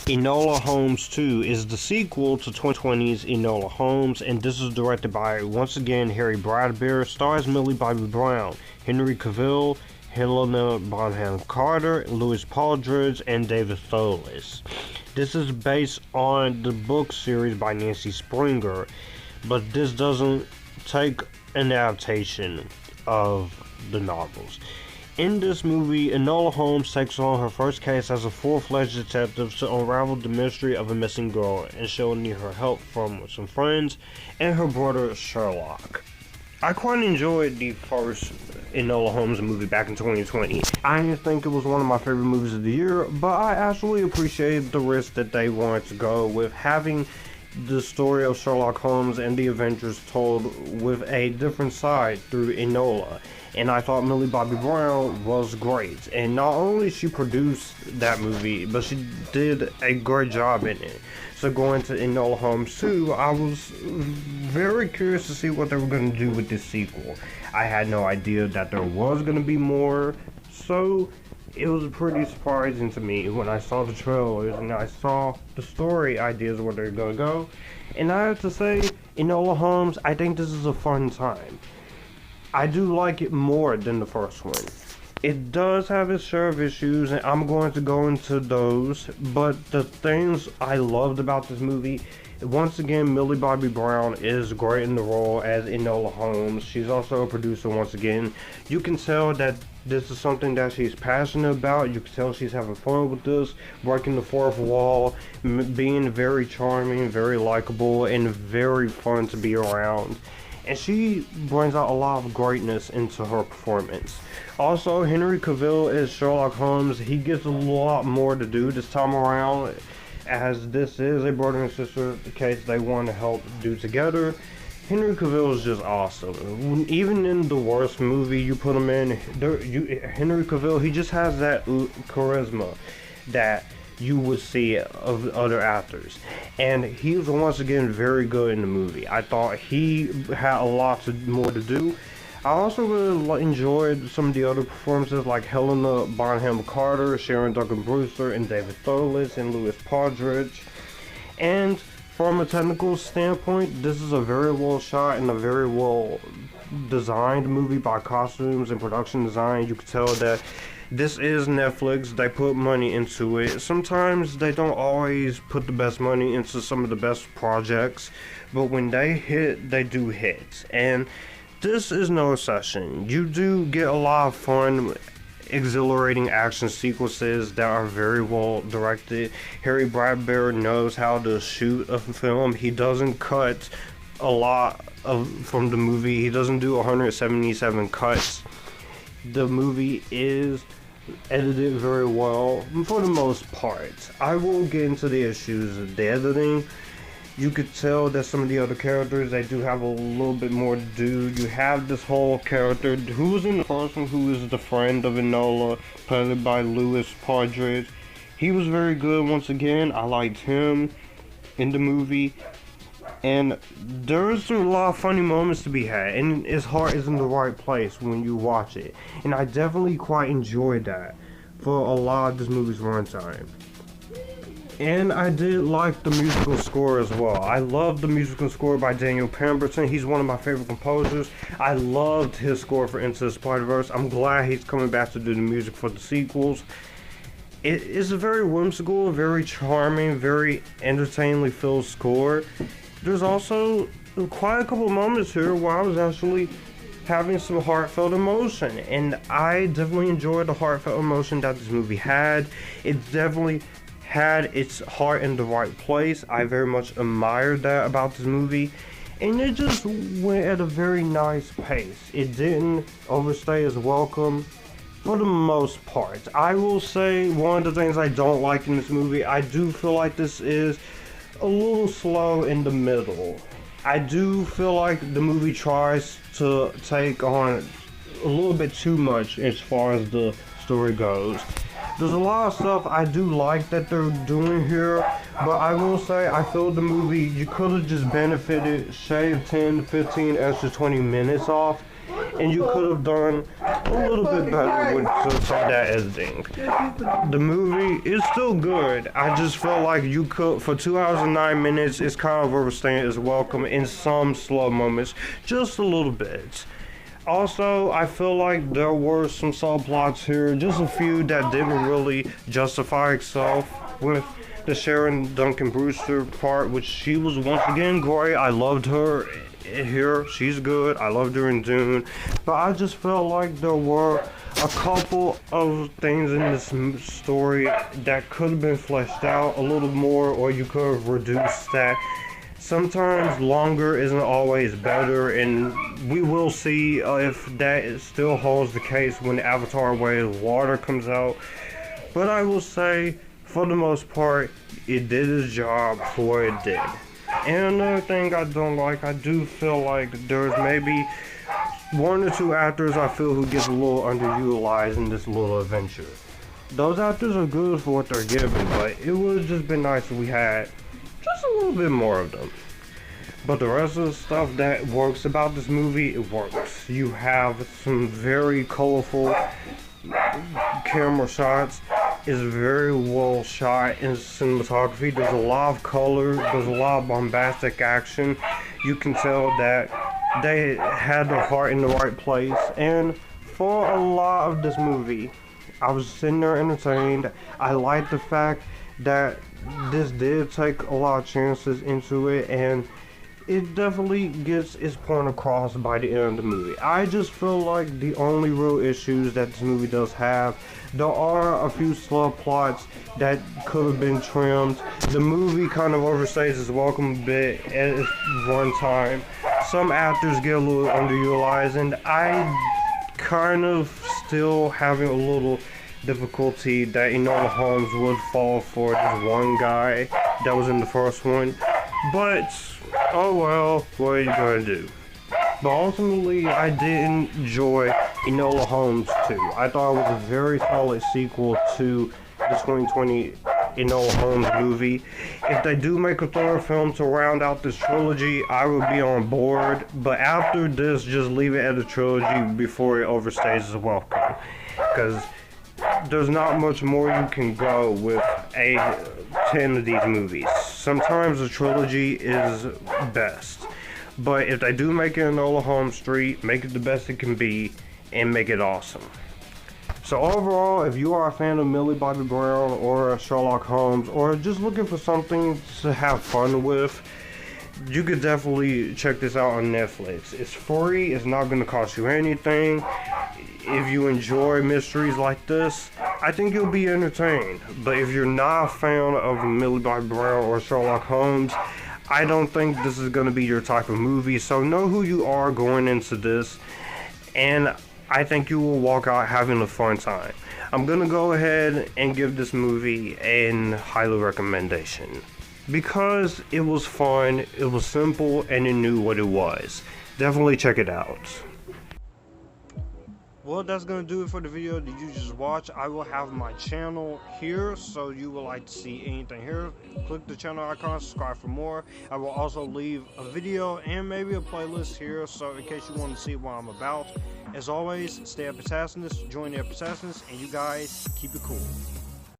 Enola Holmes 2 is the sequel to 2020's Enola Holmes, and this is directed by, once again, Harry Bradbeer, stars Millie Bobby Brown, Henry Cavill, Helena Bonham Carter, Louis Partridge, and David Thewlis. This is based on the book series by Nancy Springer, but this doesn't take an adaptation of the novels. In this movie, Enola Holmes takes on her first case as a full-fledged detective to unravel the mystery of a missing girl, and she'll need her help from some friends and her brother Sherlock. I quite enjoyed the first Enola Holmes movie back in 2020. I didn't think it was one of my favorite movies of the year, but I actually appreciated the risk that they wanted to go with having the story of Sherlock Holmes and the adventures told with a different side through Enola. And I thought Millie Bobby Brown was great. And not only she produced that movie, but she did a great job in it. So going to Enola Holmes 2, I was very curious to see what they were going to do with this sequel. I had no idea that there was going to be more, so it was pretty surprising to me when I saw the trailers and I saw the story ideas where they're going to go. And I have to say, Enola Holmes, I think this is a fun time. I do like it more than the first one. It does have its share of issues, and I'm going to go into those, but the things I loved about this movie, once again, Millie Bobby Brown is great in the role as Enola Holmes. She's also a producer once again. You can tell that this is something that she's passionate about. You can tell she's having fun with this, breaking the fourth wall, being very charming, very likable, and very fun to be around. And she brings out a lot of greatness into her performance. Also, Henry Cavill as Sherlock Holmes, he gets a lot more to do this time around, as this is a brother and sister case they want to help do together. Henry Cavill is just awesome. Even in the worst movie you put him in, Henry Cavill, he just has that charisma that you would see of other actors, and he was once again very good in the movie. I thought he had a lot more to do. I also really enjoyed some of the other performances like Helena Bonham Carter, Sharon Duncan-Brewster, and David Thewlis, and Louis Partridge. And from a technical standpoint, this is a very well shot and a very well designed movie by costumes and production design. You can tell that this is Netflix. They put money into it. Sometimes they don't always put the best money into some of the best projects, but when they hit, they do hit. And this is no exception. You do get a lot of fun, exhilarating action sequences that are very well directed. Harry Bradbeer knows how to shoot a film. He doesn't cut a lot from the movie. He doesn't do 177 cuts. The movie is edited very well for the most part. I will get into the issues of the editing. You could tell that some of the other characters, they do have a little bit more to do. You have this whole character who was in the first one, who is the friend of Enola, played by Louis Partridge. He was very good once again. I liked him in the movie. And there's a lot of funny moments to be had, and his heart is in the right place when you watch it. And I definitely quite enjoyed that for a lot of this movie's runtime. And I did like the musical score as well. I love the musical score by Daniel Pemberton. He's one of my favorite composers. I loved his score for Into the Spider-Verse. I'm glad he's coming back to do the music for the sequels. It is a very whimsical, very charming, very entertainingly filled score. There's also quite a couple moments here where I was actually having some heartfelt emotion, and I definitely enjoyed the heartfelt emotion that this movie had. It definitely had its heart in the right place. I very much admired that about this movie, and it just went at a very nice pace. It didn't overstay its welcome for the most part. I will say one of the things I don't like in this movie, I do feel like this is a little slow in the middle. I do feel like the movie tries to take on a little bit too much as far as the story goes. There's a lot of stuff I do like that they're doing here, but I will say I feel the movie, you could have just benefited, shave 10, 15, extra 20 minutes off, and you could have done a little bit better with some of that editing. The movie is still good. I just felt like you could, for 2 hours and 9 minutes, it's kind of overstaying its welcome in some slow moments, just a little bit. Also, I feel like there were some subplots here, just a few that didn't really justify itself with the Sharon Duncan-Brewster part, which she was once again great. I loved her here. She's good. I loved her in Dune. But I just felt like there were a couple of things in this story that could have been fleshed out a little more, or you could have reduced that. Sometimes longer isn't always better, and we will see if that still holds the case when Avatar Way of Water comes out. But I will say, for the most part, it did its job for what it did. And another thing I don't like, I do feel like there's maybe 1 or 2 actors I feel who gets a little underutilized in this little adventure. Those actors are good for what they're given, but it would have just been nice if we had just a little bit more of them. But the rest of the stuff that works about this movie, it works. You have some very colorful camera shots. It's very well shot in cinematography. There's a lot of color. There's a lot of bombastic action. You can tell that they had their heart in the right place. And for a lot of this movie, I was sitting there entertained. I like the fact that this did take a lot of chances into it, and it definitely gets its point across by the end of the movie. I just feel like the only real issues that this movie does have, there are a few subplots that could have been trimmed. The movie kind of overstays its welcome a bit at its runtime. Some actors get a little underutilized, and I kind of still having a little difficulty that Enola Holmes would fall for this one guy that was in the first one. But, oh well, what are you gonna do? But ultimately, I did enjoy Enola Holmes 2. I thought it was a very solid sequel to the 2020 Enola Holmes movie. If they do make a third film to round out this trilogy, I would be on board. But after this, just leave it at a trilogy before it overstays its welcome. Because there's not much more you can go with 10 of these movies. Sometimes a trilogy is best. But if they do make it Enola Holmes Street, make it the best it can be, and make it awesome. So overall, if you are a fan of Millie Bobby Brown or Sherlock Holmes, or just looking for something to have fun with, you could definitely check this out on Netflix. It's free, it's not going to cost you anything. If you enjoy mysteries like this, I think you'll be entertained. But if you're not a fan of Millie Bobby Brown or Sherlock Holmes, I don't think this is going to be your type of movie. So know who you are going into this, and I think you will walk out having a fun time. I'm going to go ahead and give this movie a highly recommendation. Because it was fun, it was simple, and it knew what it was. Definitely check it out. Well, that's going to do it for the video that you just watched. I will have my channel here, so you would like to see anything here. Click the channel icon, subscribe for more. I will also leave a video and maybe a playlist here, so in case you want to see what I'm about. As always, stay Epictasticness, join the Epictasticness, and you guys keep it cool.